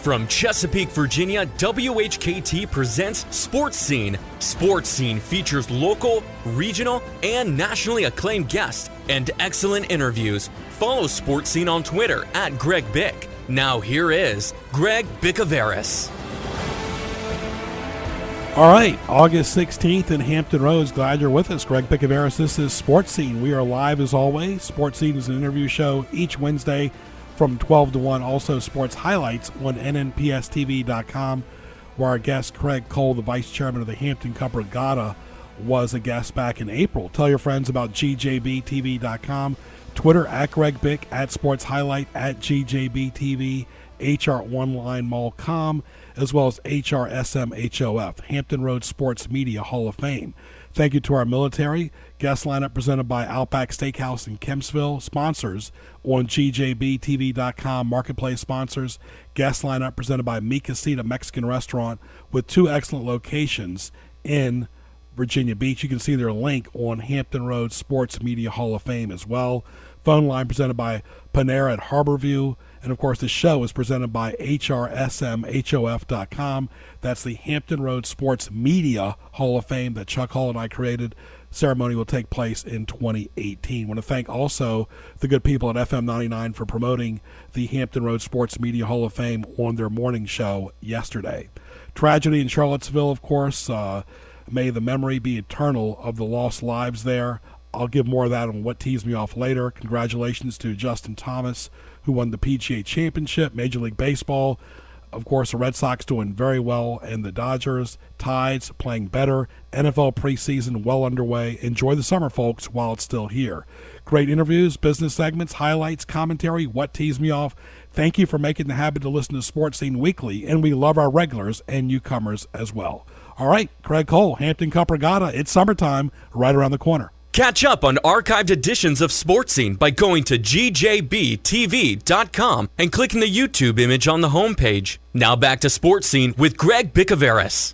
From Chesapeake, Virginia, WHKT presents Sports Scene. Sports Scene features local, regional, and nationally acclaimed guests and excellent interviews. Follow Sports Scene on Twitter at Kraig Bick. Now here is Kraig Bicouvaris. All right, August 16th in Hampton Roads. Glad you're with us. Kraig Bicouvaris. This is Sports Scene. We are live as always. Sports Scene is an interview show each Wednesday from 12 to 1. Also, sports highlights on nnpstv.com, where our guest Kraig Cole, the vice chairman of the Hampton Cup Regatta, was a guest back in April. Tell your friends about gjbtv.com, Twitter at Kraig Bick, at Sports Highlight, at gjbtv, HR1LineMall.com, as well as HRSMHOF, Hampton Roads Sports Media Hall of Fame. Thank you to our military. Guest lineup presented by Outback Steakhouse in Kempsville. Sponsors on gjbtv.com. Marketplace sponsors. Guest lineup presented by Mi Casita Mexican Restaurant with two excellent locations in Virginia Beach. You can see their link on Hampton Roads Sports Media Hall of Fame as well. Phone line presented by Panera at Harborview. And, of course, the show is presented by HRSMHOF.com. That's the Hampton Roads Sports Media Hall of Fame that Chuck Hall and I created. Ceremony will take place in 2018. I want to thank also the good people at FM 99 for promoting the Hampton Roads Sports Media Hall of Fame on their morning show yesterday. Tragedy in Charlottesville, of course. May the memory be eternal of the lost lives there. I'll give more of that on What Tees Me Off later. Congratulations to Justin Thomas, who won the PGA Championship. Major League Baseball, of course, the Red Sox doing very well, and the Dodgers, Tides playing better. NFL preseason well underway. Enjoy the summer, folks, while it's still here. Great interviews, business segments, highlights, commentary, What Tees Me Off. Thank you for making the habit to listen to Sports Scene weekly, and we love our regulars and newcomers as well. All right, Kraig Cole, Hampton Cup Regatta. It's summertime, right around the corner. Catch up on archived editions of Sports Scene by going to gjbtv.com and clicking the YouTube image on the homepage. Now back to Sports Scene with Kraig Bicouvaris.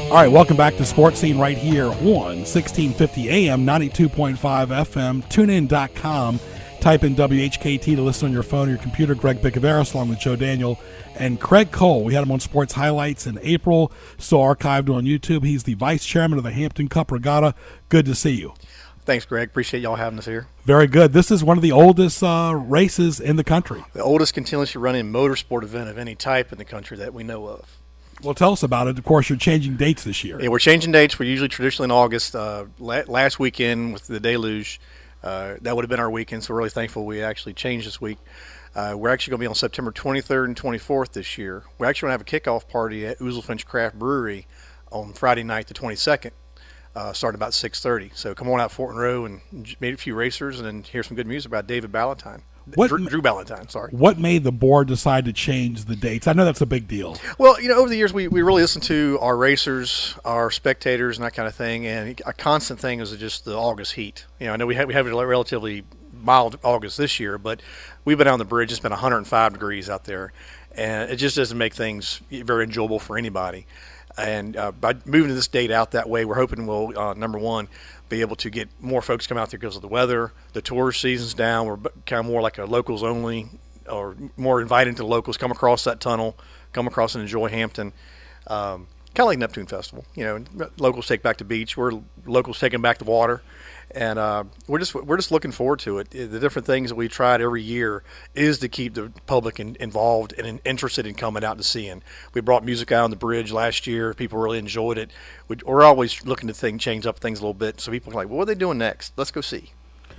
All right, welcome back to Sports Scene right here on 1650 AM, 92.5 FM, tunein.com. Type in WHKT to listen on your phone or your computer. Kraig Bicouvaris along with Joe Daniel and Kraig Cole. We had him on Sports Highlights in April, still archived on YouTube. He's the vice chairman of the Hampton Cup Regatta. Good to see you. Thanks, Kraig. Appreciate y'all having us here. Very good. This is one of the oldest races in the country. The oldest continuously running motorsport event of any type in the country that we know of. Well, tell us about it. Of course, you're changing dates this year. Yeah, we're changing dates. We're usually traditionally in August. Last weekend with the deluge, that would have been our weekend, so we're really thankful we actually changed this week. We're actually going to be on September 23rd and 24th this year. We're actually going to have a kickoff party at Ouzelfinch Craft Brewery on Friday night, the 22nd, starting about 6:30. So come on out Fort Monroe and meet a few racers and then hear some good music about David Ballantyne. Drew Ballantyne, sorry. What made the board decide to change the dates? I know that's a big deal. Well, over the years, we really listened to our racers, our spectators, and that kind of thing, and a constant thing is just the August heat. I know we have a relatively mild August this year, but we've been on the bridge. It's been 105 degrees out there, and it just doesn't make things very enjoyable for anybody. And by moving this date out that way, we're hoping we'll, number one, be able to get more folks come out there because of the weather. The tourist season's down. We're kind of more like a locals only, or more inviting to the locals. Come across that tunnel, come across and enjoy Hampton. Kind of like Neptune Festival. Locals take back the beach. We're locals taking back the water. And we're just looking forward to it. The different things that we tried every year is to keep the public involved and interested in coming out to seeing. We brought music out on the bridge last year. People really enjoyed it. We're always looking to change up things a little bit. So people are like, well, what are they doing next? Let's go see.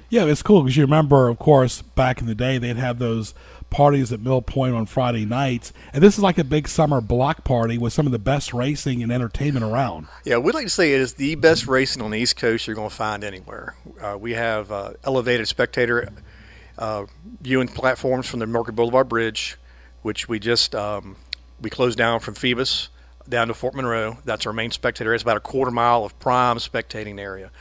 Yeah, it's cool because you remember, of course, back in the day, they'd have those parties at Mill Point on Friday nights. And this is like a big summer block party with some of the best racing and entertainment around. Yeah, we'd like to say it is the best racing on the East Coast you're going to find anywhere. We have elevated spectator viewing platforms from the Market Boulevard Bridge, which we just we closed down from Phoebus down to Fort Monroe. That's our main spectator. It's about a quarter mile of prime spectating area.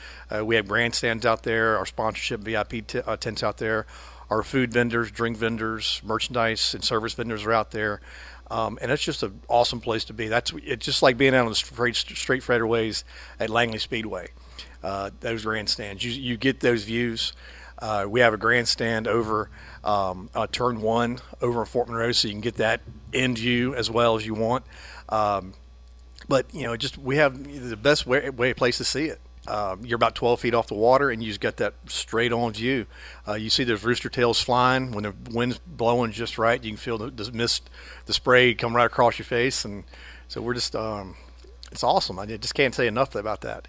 We have grandstands out there, our sponsorship VIP tents out there. our food vendors, drink vendors, merchandise and service vendors are out there. And it's just an awesome place to be. It's just like being out on the straight fairways at Langley Speedway. Those grandstands, you get those views. We have a grandstand over turn 1 over on Fort Monroe, so you can get that end view as well as you want. But we have the best place to see it. You're about 12 feet off the water, and you just got that straight on view. You see those rooster tails flying when the wind's blowing just right. You can feel the mist, the spray come right across your face, and so we're just it's awesome. I just can't say enough about that.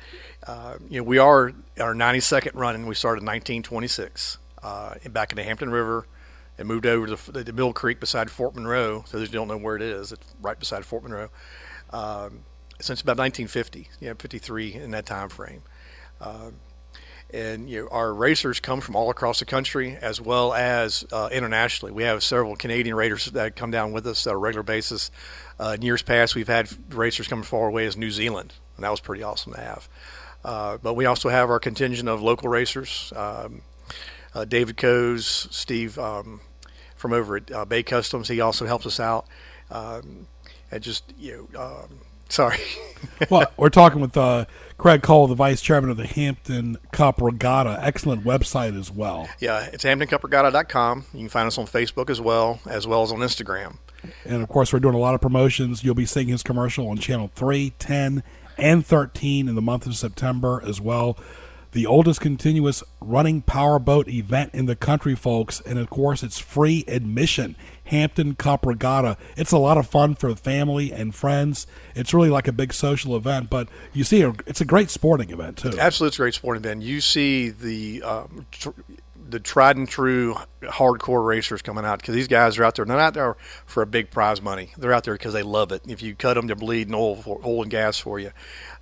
We are our 92nd running. We started in 1926 back in the Hampton River, and moved over to the Mill Creek beside Fort Monroe. So those who don't know where it is, it's right beside Fort Monroe. Since about 1950, 53 in that time frame. And our racers come from all across the country as well as internationally. We have several Canadian racers that come down with us on a regular basis. In years past, we've had racers come as far away as New Zealand, and that was pretty awesome to have. But we also have our contingent of local racers. David Coes, Steve from over at Bay Customs, he also helps us out. Sorry. Well, we're talking with Kraig Cole, the vice chairman of the Hampton Cup Regatta. Excellent website as well. Yeah, it's HamptonCupRegatta.com. You can find us on Facebook as well as on Instagram. And, of course, we're doing a lot of promotions. You'll be seeing his commercial on Channel 3, 10, and 13 in the month of September as well. The oldest continuous running powerboat event in the country, folks. And, of course, it's free admission. Hampton Cup Regatta. It's a lot of fun for family and friends. It's really like a big social event, but you see it's a great sporting event, too. Absolutely, it's a great sporting event. You see the tried and true hardcore racers coming out, because these guys are out there. They're not out there for a big prize money. They're out there because they love it. If you cut them, they're bleeding oil and gas for you.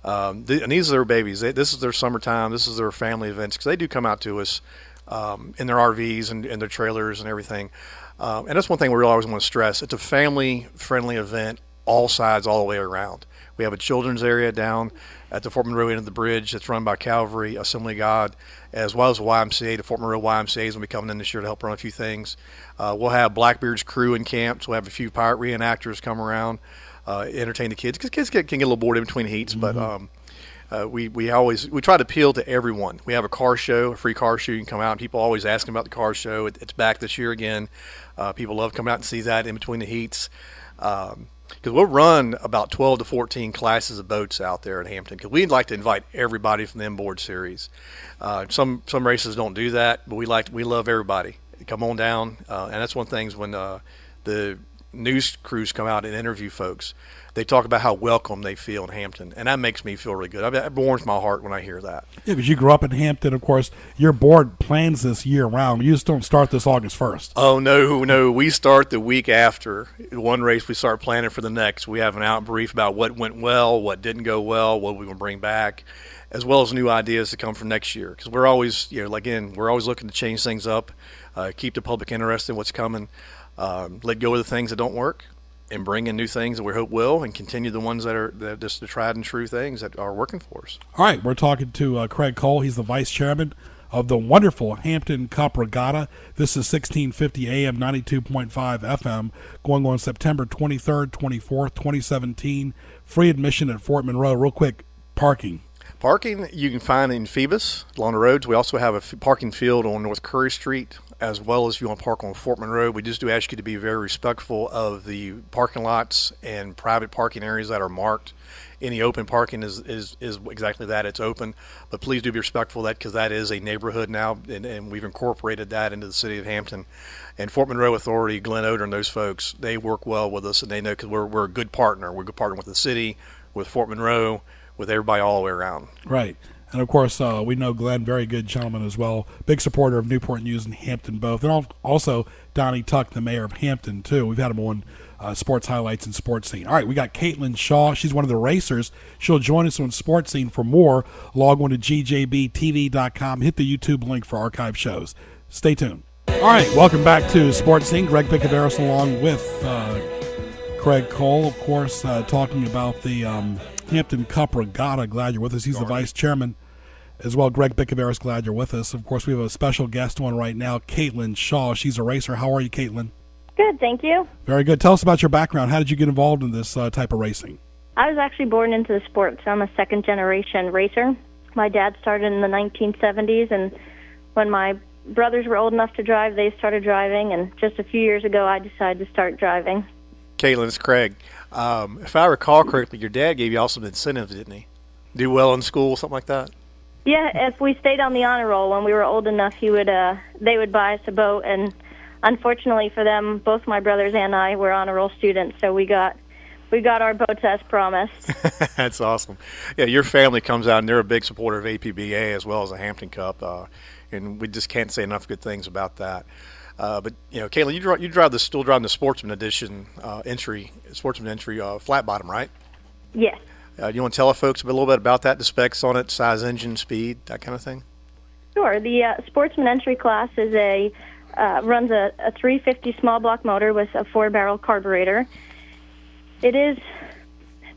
And these are their babies. This is their summertime. This is their family events, because they do come out to us in their RVs and their trailers and everything. And that's one thing we really always want to stress. It's a family-friendly event, all sides, all the way around. We have a children's area down at the Fort Monroe end of the bridge that's run by Calvary Assembly of God, as well as the YMCA. The Fort Monroe YMCA is going to be coming in this year to help run a few things. We'll have Blackbeard's crew in camp, so we'll have a few pirate reenactors come around, entertain the kids, because kids can get a little bored in between heats, but we try to appeal to everyone. We have a car show, a free car show. You can come out, and people always asking about the car show. It's back this year again. People love coming out and see that in between the heats. Because we'll run about 12 to 14 classes of boats out there at Hampton, because we'd like to invite everybody from the inboard series. Some races don't do that, but we love everybody. Come on down, and that's one of the things when the news crews come out and interview folks. They talk about how welcome they feel in Hampton, and that makes me feel really good. It warms my heart when I hear that. Yeah, because you grew up in Hampton, of course. Your board plans this year-round. You just don't start this August 1st. Oh, no. We start the week after. One race, we start planning for the next. We have an out brief about what went well, what didn't go well, what we want to bring back, as well as new ideas to come for next year. Because we're always, we're always looking to change things up, keep the public interested in what's coming, let go of the things that don't work, and bring in new things that we hope will, and continue the ones that are just the tried and true things that are working for us. All right, we're talking to Kraig Cole. He's the vice chairman of the wonderful Hampton Cup Regatta. This is 1650 AM, 92.5 FM, going on September 23rd, 24th, 2017. Free admission at Fort Monroe. Real quick, parking. Parking you can find in Phoebus along the roads. We also have a parking field on North Curry Street, as well as if you want to park on Fort Monroe. We just do ask you to be very respectful of the parking lots and private parking areas that are marked. Any open parking is exactly that. It's open, but please do be respectful of that, because that is a neighborhood now, and we've incorporated that into the city of Hampton. And Fort Monroe Authority, Glenn Oder and those folks, they work well with us, and they know, because we're a good partner. We're a good partner with the city, with Fort Monroe, with everybody all the way around. Right. And, of course, we know Glenn, very good gentleman as well. Big supporter of Newport News and Hampton both. And also Donnie Tuck, the mayor of Hampton, too. We've had him on Sports Highlights and Sports Scene. All right, we got Katelyn Shaw. She's one of the racers. She'll join us on Sports Scene. For more, log on to gjbtv.com. Hit the YouTube link for archive shows. Stay tuned. All right, welcome back to Sports Scene. Greg Bicouvaris along with Kraig Cole, of course, talking about the Hampton Cup Regatta. Glad you're with us. He's the vice chairman. as well. Greg Bicouvaris, glad you're with us. Of course, we have a special guest on right now, Katelyn Shaw. She's a racer. How are you, Katelyn? Good, thank you. Very good. Tell us about your background. How did you get involved in this type of racing? I was actually born into the sport, so I'm a second-generation racer. My dad started in the 1970s, and when my brothers were old enough to drive, they started driving, and just a few years ago, I decided to start driving. Katelyn, it's Kraig. If I recall correctly, your dad gave you all some incentives, didn't he? Do well in school, something like that? Yeah, if we stayed on the honor roll when we were old enough, they would buy us a boat, and unfortunately for them, both my brothers and I were honor roll students, so we got our boats as promised. That's awesome. Yeah, your family comes out, and they're a big supporter of APBA as well as the Hampton Cup, and we just can't say enough good things about that. But Katelyn, you still driving the Sportsman Edition entry flat bottom, right? Yes. Do you want to tell our folks a little bit about that, the specs on it, size, engine, speed, that kind of thing? Sure. The Sportsman entry class is runs a 350 small block motor with a 4-barrel carburetor. It is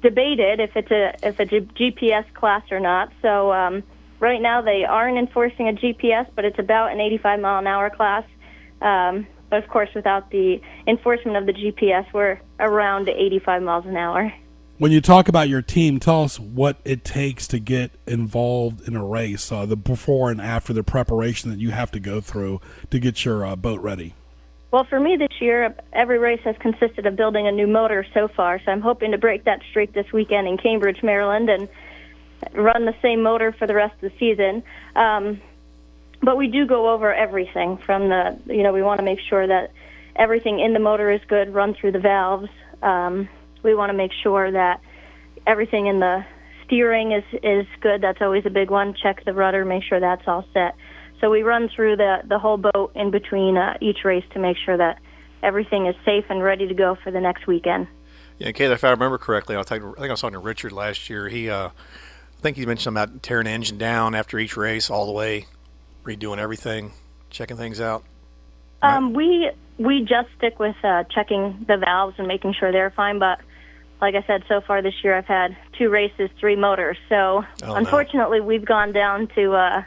debated if it's a GPS class or not. So right now they aren't enforcing a GPS, but it's about an 85-mile-an-hour class. But of course, without the enforcement of the GPS, we're around 85 miles an hour. When you talk about your team, tell us what it takes to get involved in a race, the before and after, the preparation that you have to go through to get your boat ready. Well, for me this year, every race has consisted of building a new motor so far, so I'm hoping to break that streak this weekend in Cambridge, Maryland, and run the same motor for the rest of the season. But we do go over everything from we want to make sure that everything in the motor is good, run through the valves. We want to make sure that everything in the steering is good. That's always a big one. Check the rudder, make sure that's all set. So we run through the whole boat in between each race to make sure that everything is safe and ready to go for the next weekend. Yeah, Kate, if I remember correctly, I think I was talking to Richard last year. I think he mentioned something about tearing the engine down after each race all the way, redoing everything, checking things out. Right? We just stick with checking the valves and making sure they're fine, but like I said, so far this year I've had 2 races, 3 motors. So unfortunately, we've gone down to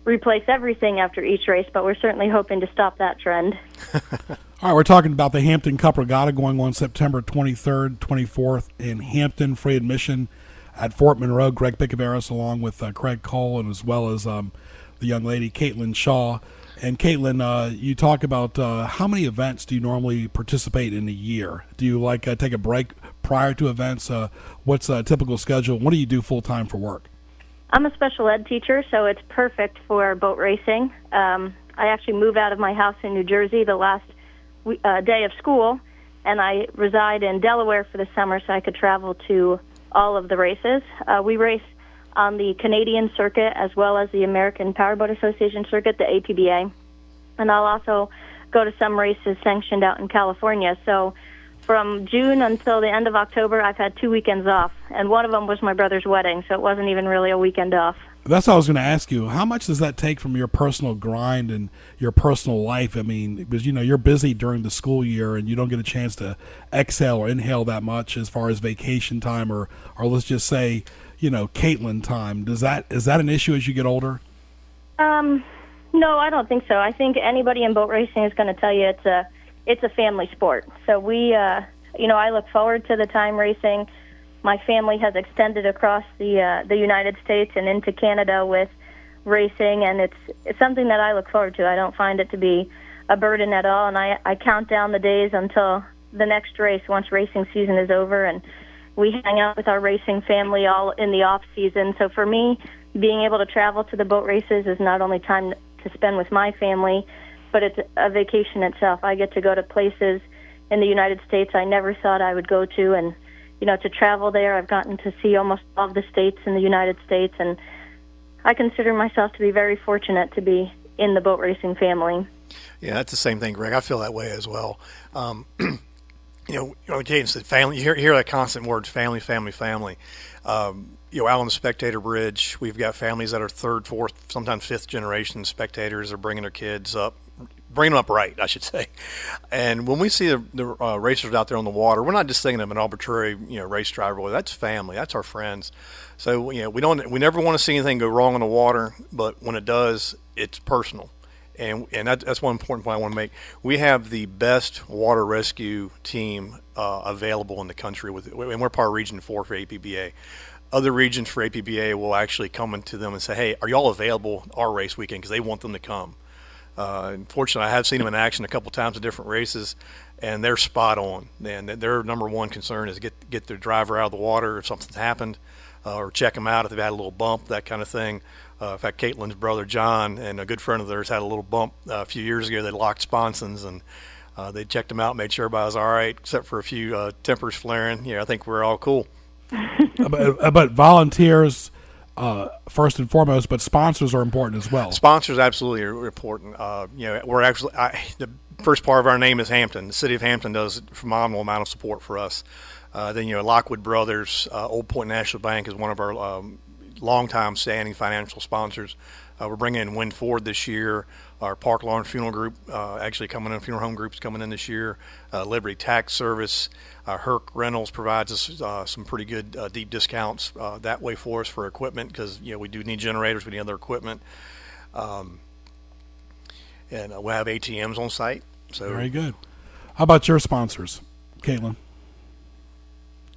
replace everything after each race, but we're certainly hoping to stop that trend. All right, we're talking about the Hampton Cup Regatta going on September 23rd, 24th in Hampton. Free admission at Fort Monroe. Greg Bicouvaris along with Craig Cole and as well as the young lady Katelyn Shaw. And Katelyn, you talk about how many events do you normally participate in a year? Do you take a break prior to events? What's a typical schedule? What do you do full-time for work? I'm a special ed teacher, so it's perfect for boat racing. I actually moved out of my house in New Jersey the last day of school, and I reside in Delaware for the summer so I could travel to all of the races. We race on the Canadian circuit as well as the American Powerboat Association circuit, the APBA. And I'll also go to some races sanctioned out in California. So from June until the end of October, I've had 2 weekends off. And one of them was my brother's wedding, so it wasn't even really a weekend off. That's what I was going to ask you. How much does that take from your personal grind and your personal life? I mean, because, you're busy during the school year and you don't get a chance to exhale or inhale that much as far as vacation time or let's just say, Katelyn time. Is that an issue as you get older? No, I don't think so. I think anybody in boat racing is going to tell you it's a family sport. So we, I look forward to the time racing. My family has extended across the United States and into Canada with racing, and it's something that I look forward to. I don't find it to be a burden at all, and I count down the days until the next race once racing season is over, and we hang out with our racing family all in the off season. So for me, being able to travel to the boat races is not only time to spend with my family, but it's a vacation itself. I get to go to places in the United States I never thought I would go to, and to travel there, I've gotten to see almost all of the states in the United States, and I consider myself to be very fortunate to be in the boat racing family. Yeah, that's the same thing, Greg. I feel that way as well. Jaden said family. You hear that constant words, family, family, family. Out on the Spectator Bridge, we've got families that are 3rd, 4th, sometimes 5th generation spectators are bringing their kids up, bringing them up right, I should say. And when we see the racers out there on the water, we're not just thinking of an arbitrary, race driver. Well, that's family. That's our friends. So, we never want to see anything go wrong on the water, but when it does, it's personal. And that's one important point I want to make. We have the best water rescue team available in the country, and we're part of Region 4 for APBA. Other regions for APBA will actually come into them and say, hey, are y'all available our race weekend? Because they want them to come. Unfortunately, I have seen them in action a couple times at different races, and they're spot on. And their number one concern is get their driver out of the water if something's happened, or check them out if they've had a little bump, that kind of thing. In fact, Katelyn's brother John and a good friend of theirs had a little bump a few years ago. They locked sponsons, and they checked them out, made sure everybody was all right, except for a few tempers flaring. I think we're all cool. But volunteers, first and foremost, but sponsors are important as well. Sponsors absolutely are important. We're actually the first part of our name is Hampton. The city of Hampton does a phenomenal amount of support for us. Then Lockwood Brothers, Old Point National Bank is one of our longtime standing financial sponsors. We're bringing in Wind Ford this year. Our Park Lawn Funeral Group actually coming in. Funeral Home Group's coming in this year. Liberty Tax Service. Herc Rentals provides us some pretty good deep discounts that way for us for equipment, because we do need generators. We need other equipment. And we'll have ATMs on site. So very good. How about your sponsors, Katelyn?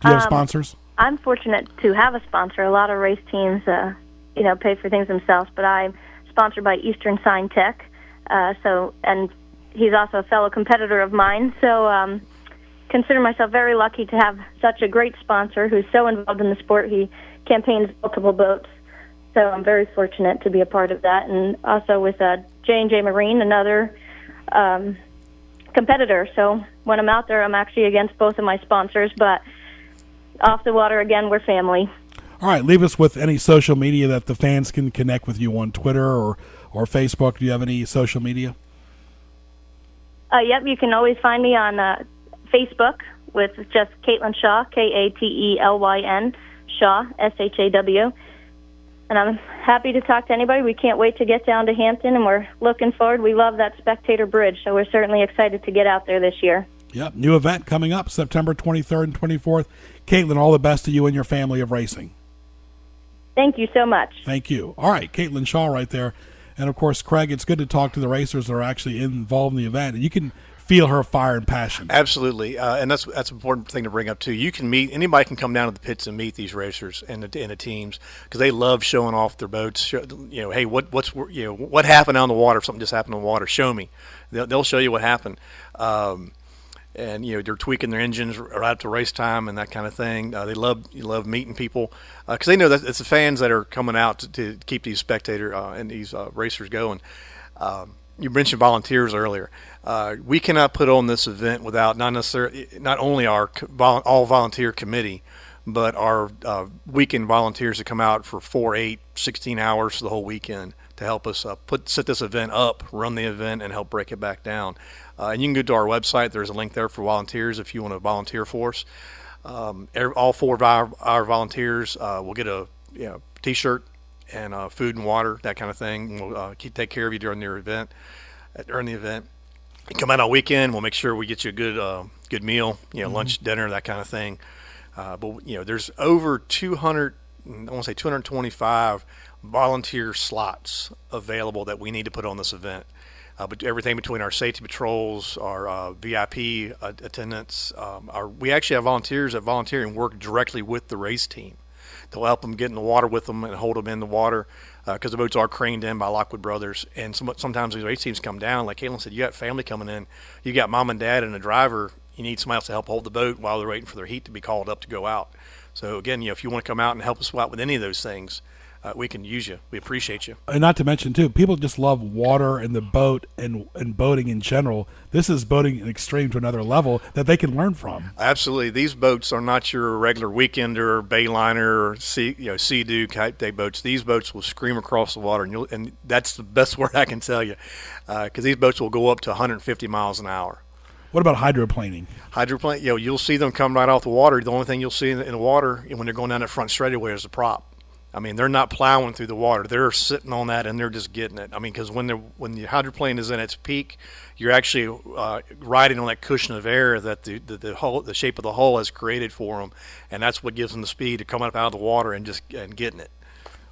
Do you have sponsors? I'm fortunate to have a sponsor. A lot of race teams, pay for things themselves, but I'm sponsored by Eastern Sign Tech. And he's also a fellow competitor of mine. So consider myself very lucky to have such a great sponsor who's so involved in the sport. He campaigns multiple boats. So I'm very fortunate to be a part of that. And also with J&J Marine, another competitor. So when I'm out there, I'm actually against both of my sponsors, but off the water, again, we're family. All right, leave us with any social media that the fans can connect with you on Twitter or Facebook. Do you have any social media? Yep, you can always find me on Facebook with just Katelyn Shaw, Katelyn Shaw, SHAW. And I'm happy to talk to anybody. We can't wait to get down to Hampton, and we're looking forward. We love that spectator bridge, so we're certainly excited to get out there this year. Yep, new event coming up September 23rd and 24th. Katelyn, all the best to you and your family of racing. Thank you so much. Thank you. All right, Katelyn Shaw right there. And, of course, Kraig, it's good to talk to the racers that are actually involved in the event. And you can feel her fire and passion. Absolutely. And that's an important thing to bring up, too. You can anybody can come down to the pits and meet these racers and the teams, because they love showing off their boats. Hey, what happened on the water? If something just happened on the water, show me. They'll show you what happened. And they're tweaking their engines right up to race time and that kind of thing. They love meeting people, because they know that it's the fans that are coming out to keep these spectator and these racers going. You mentioned volunteers earlier. We cannot put on this event without not only our all volunteer committee, but our weekend volunteers that come out for 4, 8, 16 hours for the whole weekend to help us set this event up, run the event, and help break it back down. And you can go to our website. There's a link there for volunteers if you want to volunteer for us. All 4 of our volunteers will get a T-shirt and food and water, that kind of thing. We'll take care of you during the event. You come out on weekend, we'll make sure we get you a good meal, lunch, dinner, that kind of thing. But there's over 225 volunteer slots available that we need to put on this event. But everything between our safety patrols, our VIP attendants, we actually have volunteers that volunteer and work directly with the race team. They'll help them get in the water with them and hold them in the water, because the boats are craned in by Lockwood Brothers. And sometimes these race teams come down. Like Katelyn said, you got family coming in. You got mom and dad and a driver. You need somebody else to help hold the boat while they're waiting for their heat to be called up to go out. So, again, if you want to come out and help us out with any of those things, we can use you. We appreciate you. And not to mention, too, people just love water and the boat and boating in general. This is boating an extreme to another level that they can learn from. Absolutely. These boats are not your regular weekender, bayliner, or sea-doo type day boats. These boats will scream across the water, and that's the best word I can tell you, because these boats will go up to 150 miles an hour. What about hydroplaning? You'll see them come right off the water. The only thing you'll see in the water when they're going down that front straightaway is the prop. I mean, they're not plowing through the water. They're sitting on that, and they're just getting it. I mean, because when the hydroplane is in its peak, you're actually riding on that cushion of air that the shape of the hull has created for them, and that's what gives them the speed to come up out of the water and getting it.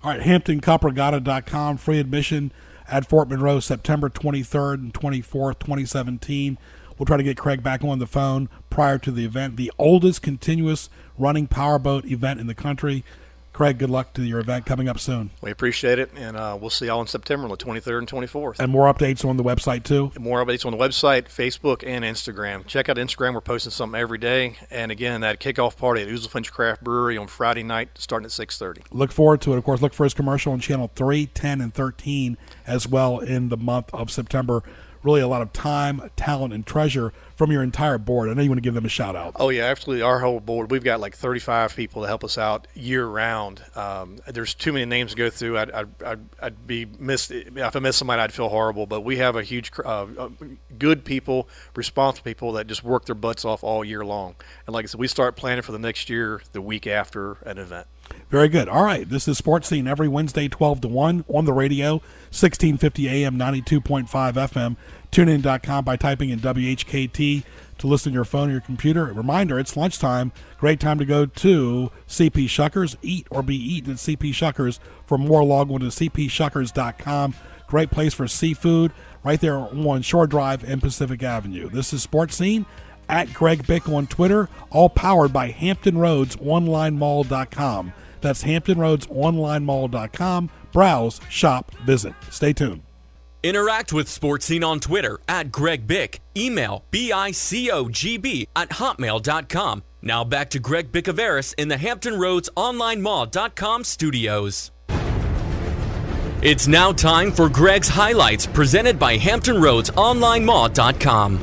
All right, HamptonCupRegatta.com, free admission at Fort Monroe, September 23rd and 24th, 2017. We'll try to get Kraig back on the phone prior to the event. The oldest continuous running powerboat event in the country. Kraig, good luck to your event coming up soon. We appreciate it, and we'll see y'all in September on the 23rd and 24th. And more updates on the website, too? More updates on the website, Facebook, and Instagram. Check out Instagram. We're posting something every day. And, again, that kickoff party at Ouzelfinch Craft Brewery on Friday night starting at 6:30. Look forward to it. Of course, look for his commercial on Channel 3, 10, and 13 as well in the month of September. Really a lot of time, talent, and treasure from your entire board. I know you want to give them a shout-out. Oh, yeah, absolutely. Our whole board, we've got like 35 people to help us out year-round. There's too many names to go through. I'd be missed. If I miss somebody, I'd feel horrible. But we have a huge, good people, responsible people that just work their butts off all year long. And like I said, we start planning for the next year the week after an event. Very good. All right. This is Sports Scene every Wednesday, 12 to 1 on the radio, 1650 AM, 92.5 FM. TuneIn.com by typing in WHKT to listen to your phone or your computer. A reminder, it's lunchtime. Great time to go to CP Shuckers. Eat or be eaten at CP Shuckers. For more, log on to cpshuckers.com. Great place for seafood right there on Shore Drive and Pacific Avenue. This is Sports Scene at Greg Bick on Twitter, all powered by HamptonRoadsOnlineMall.com. That's HamptonRoadsOnlineMall.com. Browse, shop, visit. Stay tuned. Interact with Sports Scene on Twitter at Greg Bick. Email bicogb@hotmail.com. Now back to Greg Bicouvaris in the HamptonRoadsOnlineMall.com studios. It's now time for Greg's Highlights, presented by HamptonRoadsOnlineMall.com.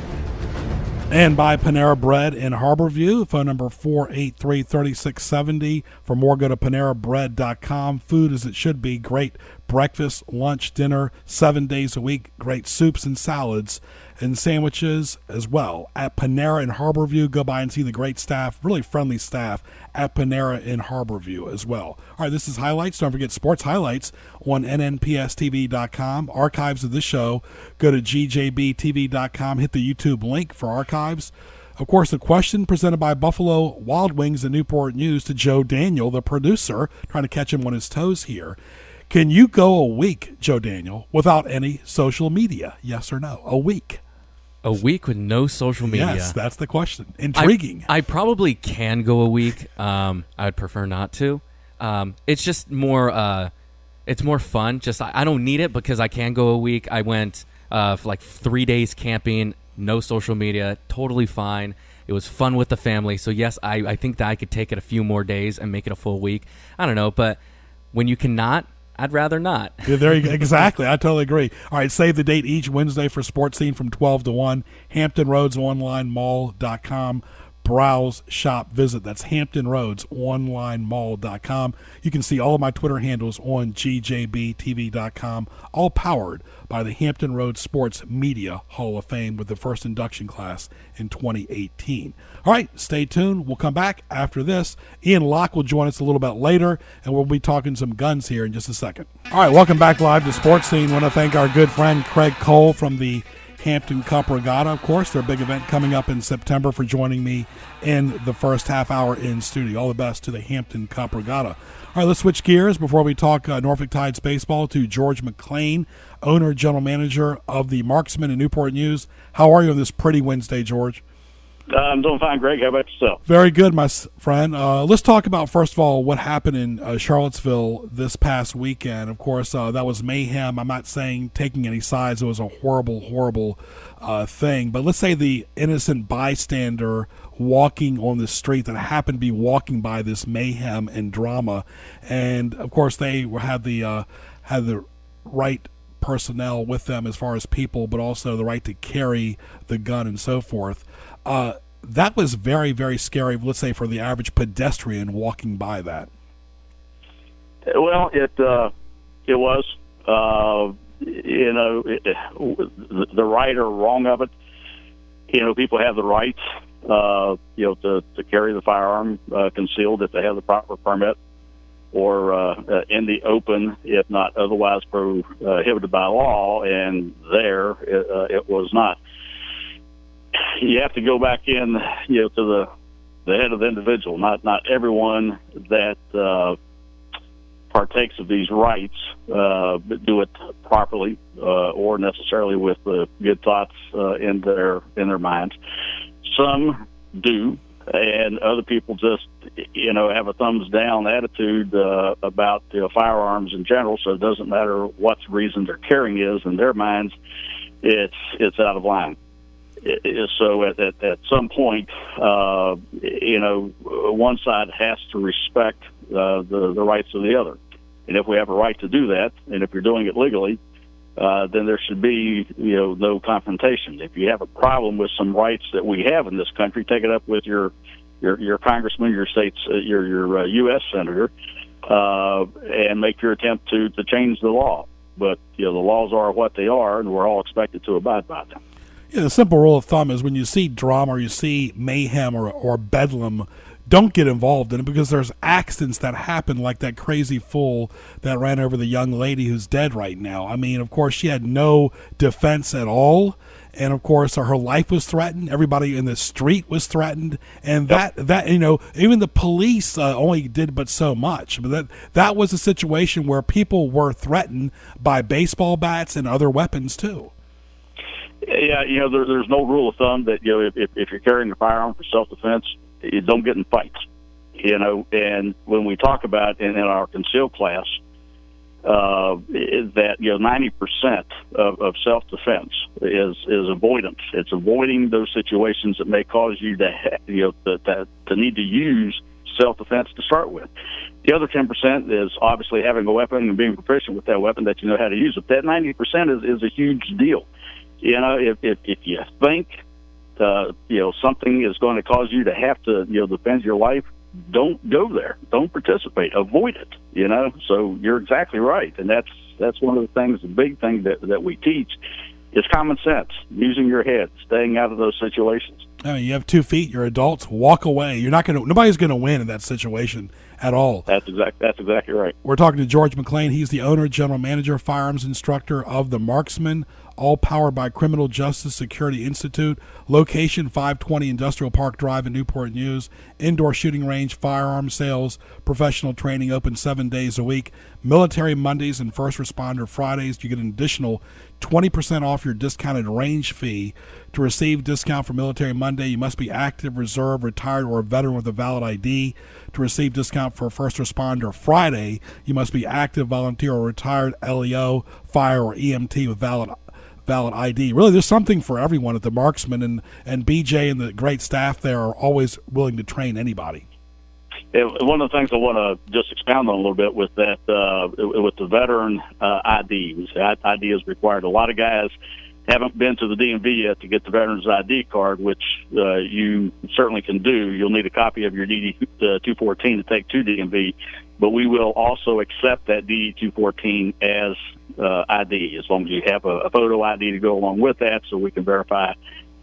And by Panera Bread in Harborview, phone number 483-3670. For more, go to PaneraBread.com. Food as it should be. Great breakfast, lunch, dinner, 7 days a week. Great soups and salads and sandwiches as well. At Panera in Harborview, go by and see the great staff, really friendly staff at Panera in Harborview as well. All right, this is Highlights. Don't forget Sports Highlights on nnpstv.com. Archives of this show, go to gjbtv.com. Hit the YouTube link for archives. Of course, the question presented by Buffalo Wild Wings and Newport News to Joe Daniel, the producer, trying to catch him on his toes here. Can you go a week, Joe Daniel, without any social media? Yes or no? A week. A week with no social media? Yes, that's the question. Intriguing. I probably can go a week. I'd prefer not to. It's just more it's more fun. Just I don't need it because I can go a week. I went for like 3 days camping, no social media, totally fine. It was fun with the family. So, yes, I think that I could take it a few more days and make it a full week. I don't know, but when you cannot, I'd rather not. Yeah, there you go. Exactly. I totally agree. All right, save the date each Wednesday for Sports Scene from 12 to 1. HamptonRoadsOnlineMall.com. Browse, shop, visit. That's HamptonRoadsOnlineMall.com. You can see all of my Twitter handles on gjbtv.com, all powered by the Hampton Roads Sports Media Hall of Fame with the first induction class in 2018. All right, stay tuned. We'll come back after this. Ian Locke will join us a little bit later, and we'll be talking some guns here in just a second. All right, welcome back live to Sports Scene. I want to thank our good friend Kraig Cole from the Hampton Cup Regatta, of course, their big event coming up in September, for joining me in the first half hour in studio. All the best to the Hampton Cup Regatta. All right, let's switch gears before we talk Norfolk Tides baseball to George McClain, owner, general manager of the Marksman and Newport News. How are you on this pretty Wednesday, George? I'm doing fine, Greg. How about yourself? Very good, my friend. Let's talk about, first of all, what happened in Charlottesville this past weekend. Of course, that was mayhem. I'm not saying taking any sides. It was a horrible, horrible thing. But let's say the innocent bystander walking on the street that happened to be walking by this mayhem and drama. And, of course, they had the right personnel with them as far as people, but also the right to carry the gun and so forth. That was very, very scary, let's say, for the average pedestrian walking by that. Well, it was, the right or wrong of it. People have the rights, to carry the firearm concealed if they have the proper permit. or in the open, if not otherwise prohibited by law, and there it was not. You have to go back in, to the head of the individual. Not everyone that partakes of these rights do it properly or necessarily with good thoughts in their minds. Some do, and other people just have a thumbs down attitude about firearms in general. So it doesn't matter what the reason they're carrying is in their minds. It's out of line. So at some point, one side has to respect the rights of the other. And if we have a right to do that, and if you're doing it legally, then there should be no confrontation. If you have a problem with some rights that we have in this country, take it up with your congressman, your state's your U.S. senator, and make your attempt to change the law. But the laws are what they are, and we're all expected to abide by them. Yeah, the simple rule of thumb is when you see drama or you see mayhem or bedlam, don't get involved in it, because there's accidents that happen, like that crazy fool that ran over the young lady who's dead right now. I mean, of course, she had no defense at all. And of course, her life was threatened. Everybody in the street was threatened, and that even the police only did but so much. But that was a situation where people were threatened by baseball bats and other weapons too. Yeah, there's no rule of thumb that if you're carrying a firearm for self-defense, you don't get in fights. And when we talk about in our concealed class, is that 90% of self-defense is avoidance. It's avoiding those situations that may cause you to need to use self-defense to start with. The other 10% is obviously having a weapon and being proficient with that weapon, that you know how to use it. That 90% is a huge deal. If you think something is going to cause you to have to defend your life, don't go there. Don't participate. Avoid it. So you're exactly right, and that's one of the things. The big thing that we teach is common sense, using your head, staying out of those situations. I mean, you have 2 feet. You're adults. Walk away. Nobody's going to win in that situation at all. That's exactly right. We're talking to George McClain. He's the owner, general manager, firearms instructor of the Marksman, all powered by Criminal Justice Security Institute. Location 520 Industrial Park Drive in Newport News. Indoor shooting range, firearm sales, professional training, open 7 days a week. Military Mondays and first responder Fridays. You get an additional 20% off your discounted range fee. To receive discount for Military Monday, you must be active, reserve, retired, or a veteran with a valid ID. To receive discount for first responder Friday, you must be active, volunteer, or retired LEO, fire, or EMT with valid ID. Really, there's something for everyone at the Marksman, and BJ and the great staff there are always willing to train anybody. One of the things I want to just expound on a little bit with that, with the veteran ID. ID is required. A lot of guys haven't been to the DMV yet to get the veteran's ID card, which you certainly can do. You'll need a copy of your DD-214 to take to DMV, but we will also accept that DD-214 as ID, as long as you have a photo ID to go along with that, so we can verify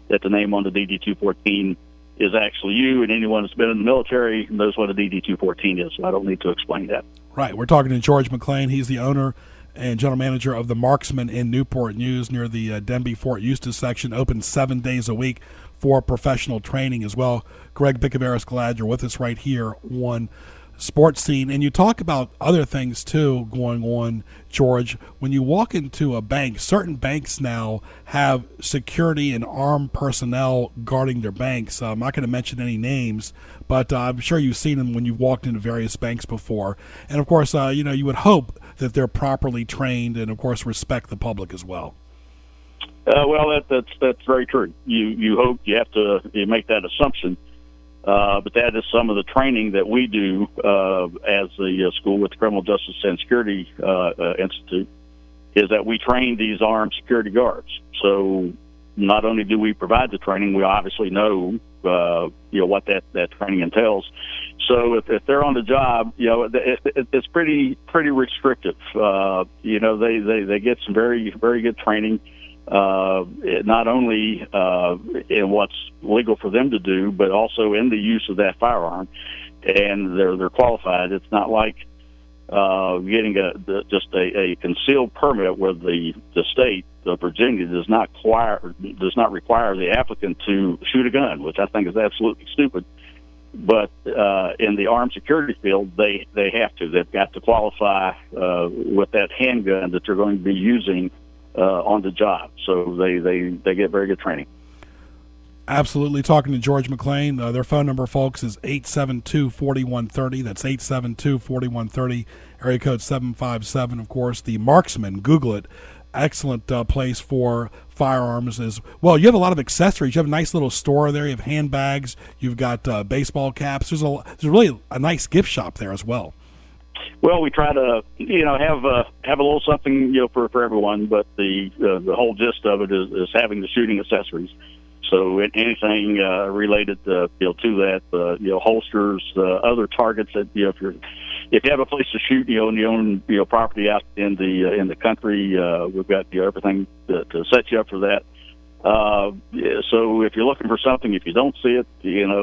that the name on the DD-214 is actually you, and anyone that's been in the military knows what a DD-214 is, so I don't need to explain that. Right. We're talking to George McClain. He's the owner and general manager of the Marksman in Newport News, near the Denby Fort Eustis section, open 7 days a week for professional training as well. Kraig, Bicouvaris, glad you're with us right here on Sports Scene. And you talk about other things too going on, George. When you walk into a bank, certain banks now have security and armed personnel guarding their banks. I'm not going to mention any names, but I'm sure you've seen them when you've walked into various banks before. And of course, you would hope that they're properly trained and of course respect the public as well. Well, that's very true. You hope, you have to make that assumption. But that is some of the training that we do as the school with the Criminal Justice and Security Institute, is that we train these armed security guards. So not only do we provide the training, we obviously know what that training entails. So if they're on the job, it's pretty restrictive. They get some very, very good training. Not only in what's legal for them to do, but also in the use of that firearm, and they're qualified. It's not like getting a concealed permit where the state of Virginia does not require the applicant to shoot a gun, which I think is absolutely stupid. But in the armed security field, they have to. They've got to qualify with that handgun that they're going to be using on the job. So they get very good training. Absolutely. Talking to George McClain. Their phone number, folks, is 872-4130. That's 872-4130. Area code 757. Of course, the Marksman. Google it. Excellent place for firearms as well. You have a lot of accessories. You have a nice little store there. You have handbags. You've got baseball caps. There's really a nice gift shop there as well. Well, we try to have a little something for everyone, but the whole gist of it is having the shooting accessories. So anything related to that, holsters, other targets that if you have a place to shoot, and you own property out in the country, we've got everything to set you up for that. So if you're looking for something, if you don't see it,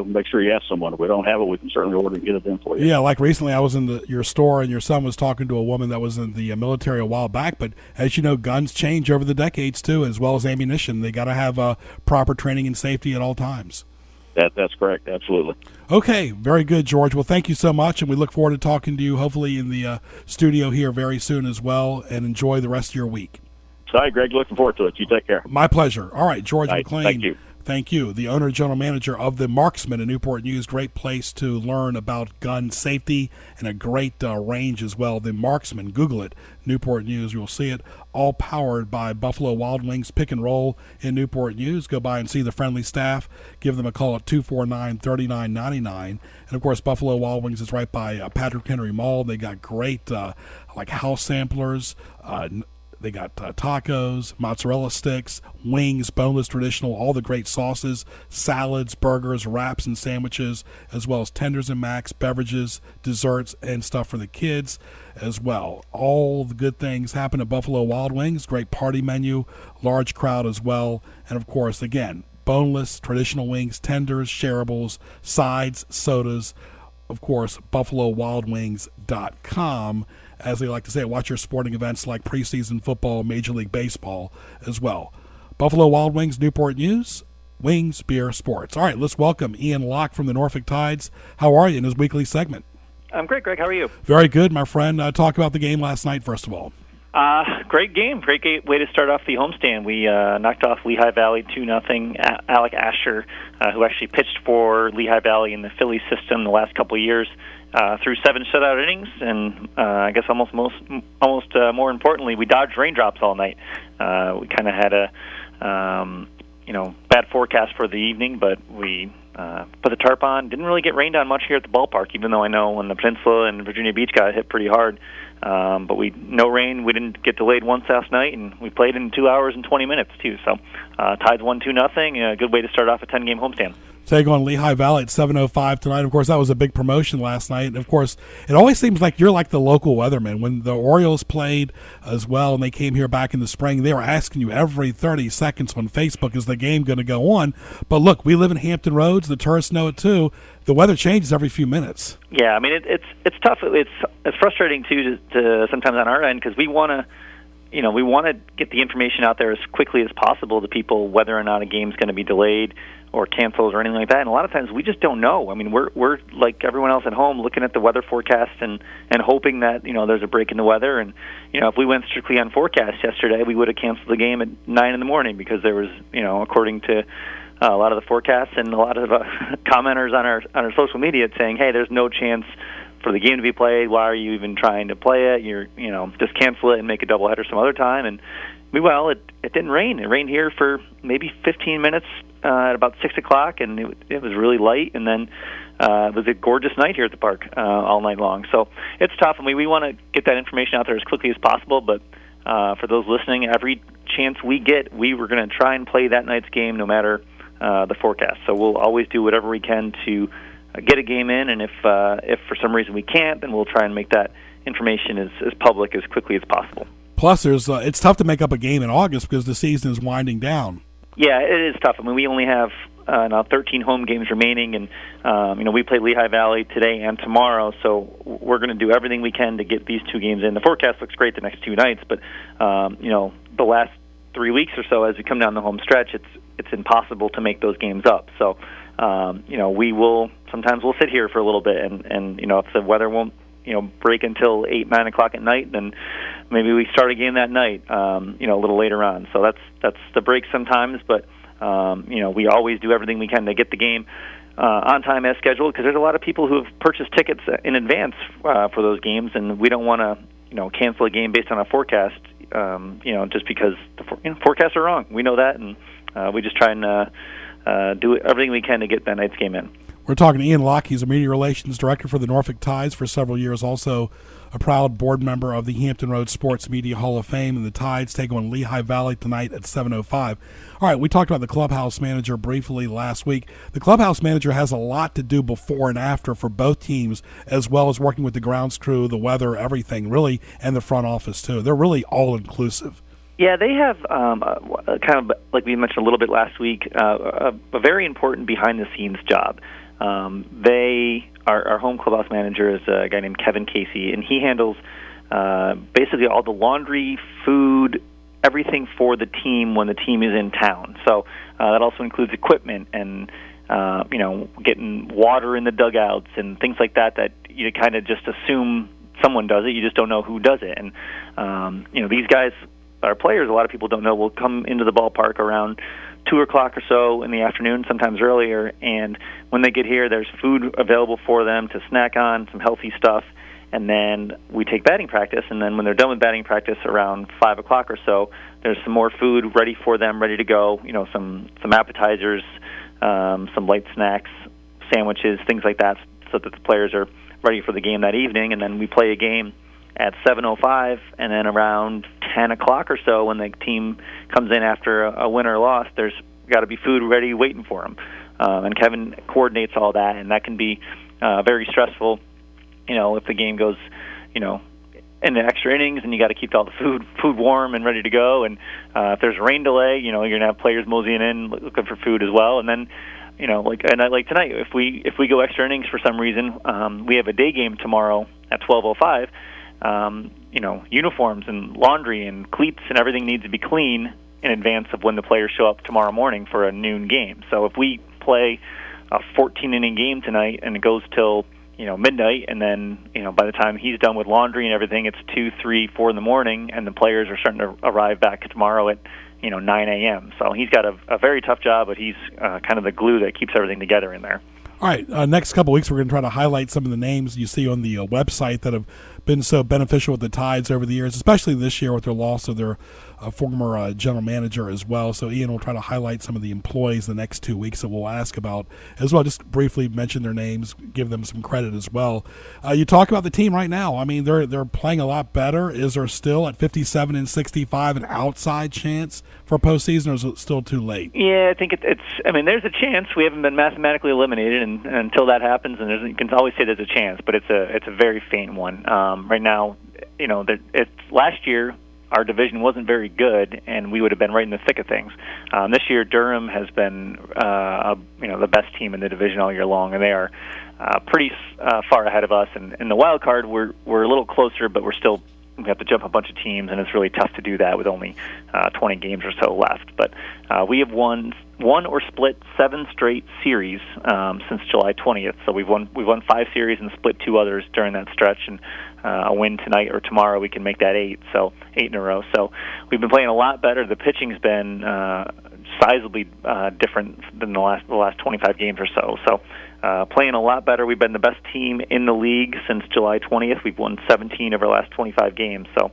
make sure you ask someone. If we don't have it, we can certainly order and get it in for you. Yeah, like recently I was in your store and your son was talking to a woman that was in the military a while back. But as you know, guns change over the decades too, as well as ammunition. They got to have proper training and safety at all times. That's correct. Absolutely. Okay, very good, George. Well, thank you so much, and we look forward to talking to you hopefully in the studio here very soon as well, and enjoy the rest of your week. All right, Greg, looking forward to it. You take care. My pleasure. All right, George McClain. Thank you. Thank you. The owner and general manager of the Marksman in Newport News. Great place to learn about gun safety and a great range as well. The Marksman, Google it, Newport News. You'll see it. All powered by Buffalo Wild Wings Pick and Roll in Newport News. Go by and see the friendly staff. Give them a call at 249-3999. And, of course, Buffalo Wild Wings is right by Patrick Henry Mall. They got great house samplers, they got tacos, mozzarella sticks, wings, boneless, traditional, all the great sauces, salads, burgers, wraps, and sandwiches, as well as tenders and macks, beverages, desserts, and stuff for the kids as well. All the good things happen at Buffalo Wild Wings. Great party menu, large crowd as well. And, of course, again, boneless, traditional wings, tenders, shareables, sides, sodas. Of course, BuffaloWildWings.com. As they like to say, watch your sporting events like preseason football, Major League Baseball as well. Buffalo Wild Wings, Newport News, Wings, Beer, Sports. All right, let's welcome Ian Locke from the Norfolk Tides. How are you in his weekly segment? I'm great, Greg. How are you? Very good, my friend. Talk about the game last night, first of all. Great game. Great way to start off the homestand. We knocked off Lehigh Valley 2-0. Alec Asher, who actually pitched for Lehigh Valley in the Phillies system the last couple of years, threw 7 shutout innings, and I guess almost more importantly, we dodged raindrops all night. We kind of had a bad forecast for the evening, but we put the tarp on. Didn't really get rained on much here at the ballpark, even though I know when the Peninsula and Virginia Beach got hit pretty hard. But no rain. We didn't get delayed once last night, and we played in 2 hours and 20 minutes too. So Tides won 2-0. A good way to start off a 10-game homestand. Take on Lehigh Valley at 7:05 tonight. Of course, that was a big promotion last night. And, of course, it always seems like you're like the local weatherman. When the Orioles played as well and they came here back in the spring, they were asking you every 30 seconds on Facebook, is the game going to go on? But, look, we live in Hampton Roads. The tourists know it, too. The weather changes every few minutes. Yeah, I mean, it's tough. It's frustrating, too, to sometimes on our end, because we want to get the information out there as quickly as possible to people, whether or not a game's going to be delayed or canceled or anything like that. And a lot of times we just don't know. I mean, we're like everyone else at home, looking at the weather forecast and hoping that there's a break in the weather. And if we went strictly on forecast yesterday, we would have canceled the game at 9 in the morning because there was according to a lot of the forecasts and a lot of commenters on our social media saying, hey, there's no chance for the game to be played. Why are you even trying to play it? You're just cancel it and make a doubleheader some other time. And it didn't rain. It rained here for maybe 15 minutes at about 6 o'clock, and it was really light. And then it was a gorgeous night here at the park all night long. So it's tough. I mean, we want to get that information out there as quickly as possible. But for those listening, every chance we get, we were going to try and play that night's game no matter the forecast. So we'll always do whatever we can to get a game in. And if for some reason we can't, then we'll try and make that information as public as quickly as possible. Plus, it's tough to make up a game in August because the season is winding down. Yeah, it is tough. I mean, we only have now 13 home games remaining, and we play Lehigh Valley today and tomorrow, so we're going to do everything we can to get these 2 games in. The forecast looks great the next 2 nights, but the last 3 weeks or so, as we come down the home stretch, it's impossible to make those games up. So sometimes we'll sit here for a little bit, and if the weather won't break until 8, 9 o'clock at night, then maybe we start a game that night, a little later on. So that's the break sometimes, but we always do everything we can to get the game on time as scheduled, because there's a lot of people who have purchased tickets in advance for those games, and we don't want to cancel a game based on a forecast, just because the forecasts are wrong. We know that, and we just try and do everything we can to get that night's game in. We're talking to Ian Locke. He's a media relations director for the Norfolk Tides for several years, also a proud board member of the Hampton Roads Sports Media Hall of Fame, and the Tides take on Lehigh Valley tonight at 7:05. All right, we talked about the clubhouse manager briefly last week. The clubhouse manager has a lot to do before and after for both teams, as well as working with the grounds crew, the weather, everything, really, and the front office, too. They're really all-inclusive. Yeah, they have kind of, like we mentioned a little bit last week, a very important behind-the-scenes job. Our home clubhouse manager is a guy named Kevin Casey, and he handles basically all the laundry, food, everything for the team when the team is in town. So that also includes equipment and getting water in the dugouts and things like that you kind of just assume someone does it. You just don't know who does it. And these guys, our players, a lot of people don't know, will come into the ballpark around 2 o'clock or so in the afternoon, sometimes earlier, and when they get here, there's food available for them to snack on, some healthy stuff, and then we take batting practice, and then when they're done with batting practice around 5 o'clock or so, there's some more food ready for them, ready to go, some appetizers, some light snacks, sandwiches, things like that, so that the players are ready for the game that evening, and then we play a game at 7:05, and then around 10 o'clock or so, when the team comes in after a win or loss, there's got to be food ready waiting for them. And Kevin coordinates all that, and that can be very stressful, if the game goes, into extra innings, and you got to keep all the food warm and ready to go. And if there's a rain delay, you're going to have players moseying in looking for food as well. And then, like tonight, if we go extra innings for some reason, we have a day game tomorrow at 12:05. Uniforms and laundry and cleats and everything needs to be clean in advance of when the players show up tomorrow morning for a noon game. So if we play a 14-inning game tonight and it goes till midnight, and then by the time he's done with laundry and everything, it's 2, 3, 4 in the morning, and the players are starting to arrive back tomorrow at 9 a.m. So he's got a very tough job, but he's kind of the glue that keeps everything together in there. All right, next couple of weeks we're going to try to highlight some of the names you see on the website that have been so beneficial with the Tides over the years, especially this year with their loss of their former general manager as well. So Ian will try to highlight some of the employees the next 2 weeks that we'll ask about as well. Just briefly mention their names, give them some credit as well. You talk about the team right now. I mean, they're playing a lot better. Is there still at 57-65 an outside chance for postseason, or is it still too late? Yeah, I think it's. I mean, there's a chance. We haven't been mathematically eliminated, and until that happens, and you can always say there's a chance, but it's a very faint one. Right now, last year our division wasn't very good, and we would have been right in the thick of things. This year, Durham has been the best team in the division all year long, and they are pretty far ahead of us. And in the wild card, we're a little closer, but we have to jump a bunch of teams, and it's really tough to do that with only 20 games or so left. But we have won or split 7 straight series since July 20th. So we've won 5 series and split 2 others during that stretch, and a win tonight or tomorrow we can make that 8. So 8 in a row. So we've been playing a lot better. The pitching's been sizably different than the last 25 games or so. So playing a lot better. We've been the best team in the league since July 20th. We've won 17 of our last 25 games. So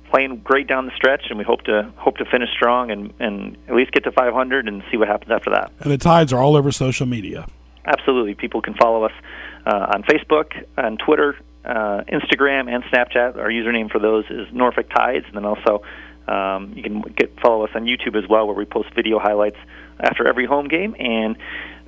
playing great down the stretch, and we hope to finish strong and at least get to 500 and see what happens after that. And the Tides are all over social media. Absolutely. People can follow us on Facebook, on Twitter, Instagram, and Snapchat. Our username for those is Norfolk Tides, and then also you can follow us on YouTube as well, where we post video highlights after every home game. And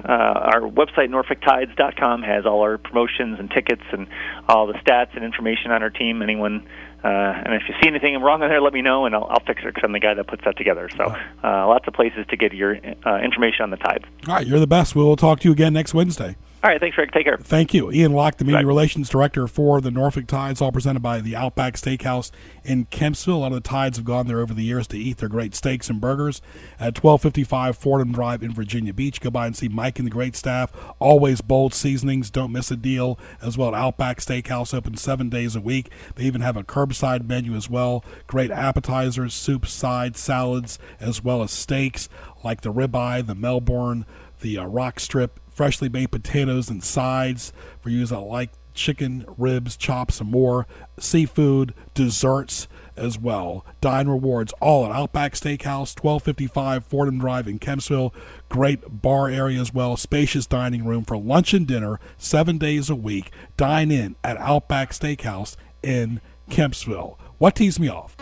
our website, NorfolkTides.com, has all our promotions and tickets and all the stats and information on our team. Anyone And if you see anything wrong in there, let me know, and I'll fix it because I'm the guy that puts that together. So lots of places to get your information on the tides. All right, you're the best. We'll talk to you again next Wednesday. All right, thanks, Rick. Take care. Thank you. Ian Locke, the Media Relations Director for the Norfolk Tides, all presented by the Outback Steakhouse in Kempsville. A lot of the Tides have gone there over the years to eat their great steaks and burgers at 1255 Fordham Drive in Virginia Beach. Go by and see Mike and the great staff. Always bold seasonings. Don't miss a deal. As well, Outback Steakhouse open 7 days a week. They even have a curbside menu as well. Great appetizers, soups, sides, salads, as well as steaks like the ribeye, the Melbourne, the rock strip, freshly made potatoes and sides for you that like chicken, ribs, chops, and more. Seafood, desserts as well. Dine Rewards, all at Outback Steakhouse, 1255 Fordham Drive in Kempsville. Great bar area as well. Spacious dining room for lunch and dinner 7 days a week. Dine in at Outback Steakhouse in Kempsville. What tees me off?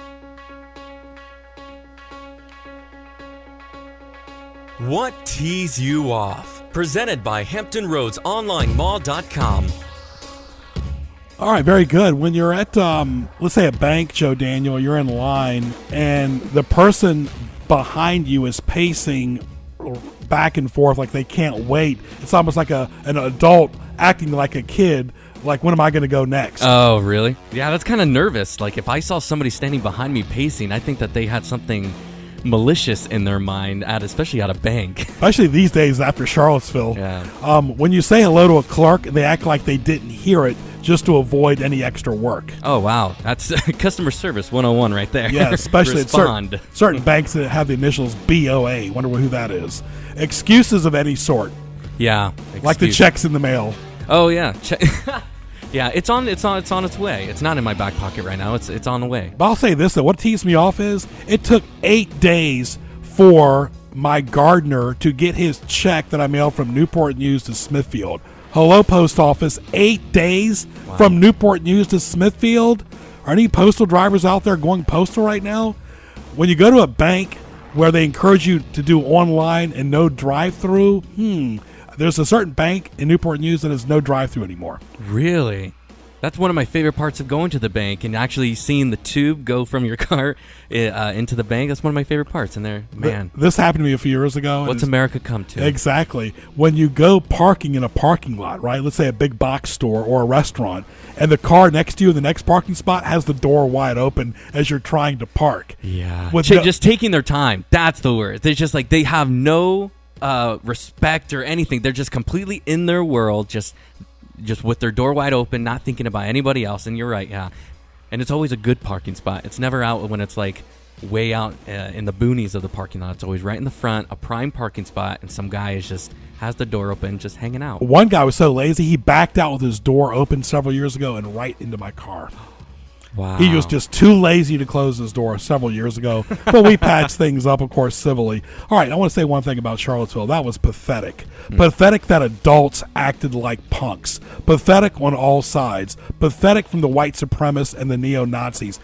What tees you off? Presented by HamptonRoadsOnlineMall.com. All right, very good. When you're at, let's say a bank, Joe Daniel, you're in line, and the person behind you is pacing back and forth like they can't wait. It's almost like an adult acting like a kid. Like, when am I going to go next? Oh, really? Yeah, that's kind of nervous. Like, if I saw somebody standing behind me pacing, I think that they had something malicious in their mind, especially at a bank. Especially these days after Charlottesville. Yeah. When you say hello to a clerk, they act like they didn't hear it just to avoid any extra work. Oh, wow. That's customer service 101 right there. Yeah, especially at Respond. certain banks that have the initials BOA. Wonder who that is. Excuses of any sort. Yeah. Like the checks in the mail. Oh, yeah. Yeah, it's on its way. It's not in my back pocket right now. It's on the way. But I'll say this, though. What teased me off is it took 8 days for my gardener to get his check that I mailed from Newport News to Smithfield. Hello, post office. 8 days from Newport News to Smithfield? Are any postal drivers out there going postal right now? When you go to a bank where they encourage you to do online and no drive-through, there's a certain bank in Newport News that has no drive-through anymore. Really? That's one of my favorite parts of going to the bank and actually seeing the tube go from your car into the bank. That's one of my favorite parts. And there, man. This happened to me a few years ago. What's America come to? Exactly. When you go parking in a parking lot, right? Let's say a big box store or a restaurant, and the car next to you in the next parking spot has the door wide open as you're trying to park. Yeah. Just taking their time. That's the word. They're just like, they have no respect or anything. They're just completely in their world, just with their door wide open, not thinking about anybody else. And you're right, yeah. And it's always a good parking spot. It's never out when it's like way out in the boonies of the parking lot. It's always right in the front, a prime parking spot, and some guy has the door open, just hanging out. One guy was so lazy, he backed out with his door open several years ago and right into my car. Wow. He was just too lazy to close his door several years ago. But we patched things up, of course, civilly. All right, I want to say one thing about Charlottesville. That was pathetic. Pathetic that adults acted like punks. Pathetic on all sides. Pathetic from the white supremacists and the neo-Nazis.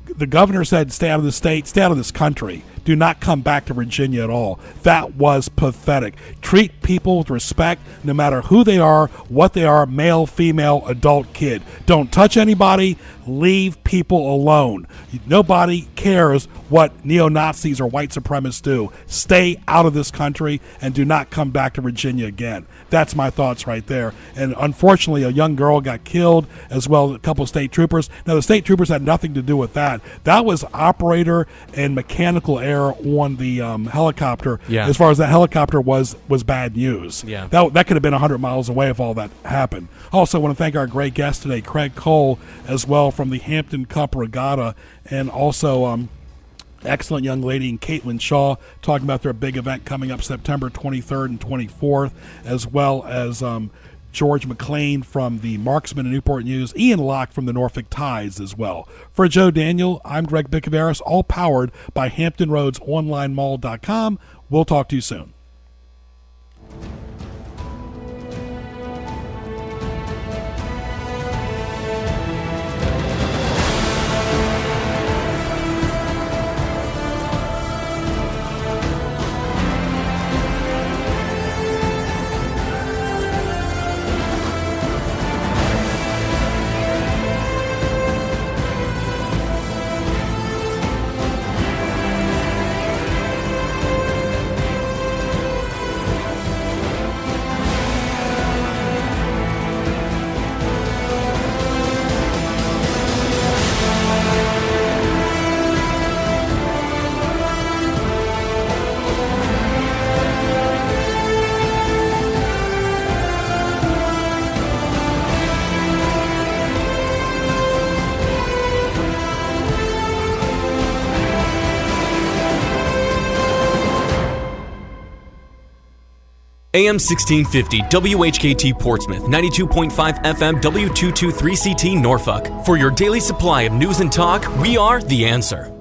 The governor said, stay out of the state, stay out of this country. Do not come back to Virginia at all. That was pathetic. Treat people with respect, no matter who they are, what they are, male, female, adult, kid. Don't touch anybody. Leave people alone. Nobody cares what neo-Nazis or white supremacists do. Stay out of this country and do not come back to Virginia again. That's my thoughts right there. And unfortunately, a young girl got killed, as well as a couple of state troopers. Now, the state troopers had nothing to do with that. That was operator and mechanical error on the helicopter. Yeah. As far as that helicopter was bad news. Yeah. That could have been 100 miles away if all that happened. Also, I want to thank our great guest today, Kraig Cole, as well, from the Hampton Cup Regatta, and also excellent young lady in Katelyn Shaw, talking about their big event coming up September 23rd and 24th, as well as George McClain from the Marksman and Newport News, Ian Locke from the Norfolk Tides as well. For Joe Daniel, I'm Greg Bicouvaris, all powered by HamptonRoadsOnlineMall.com. We'll talk to you soon. AM 1650 WHKT Portsmouth, 92.5 FM W223CT Norfolk. For your daily supply of news and talk, we are The Answer.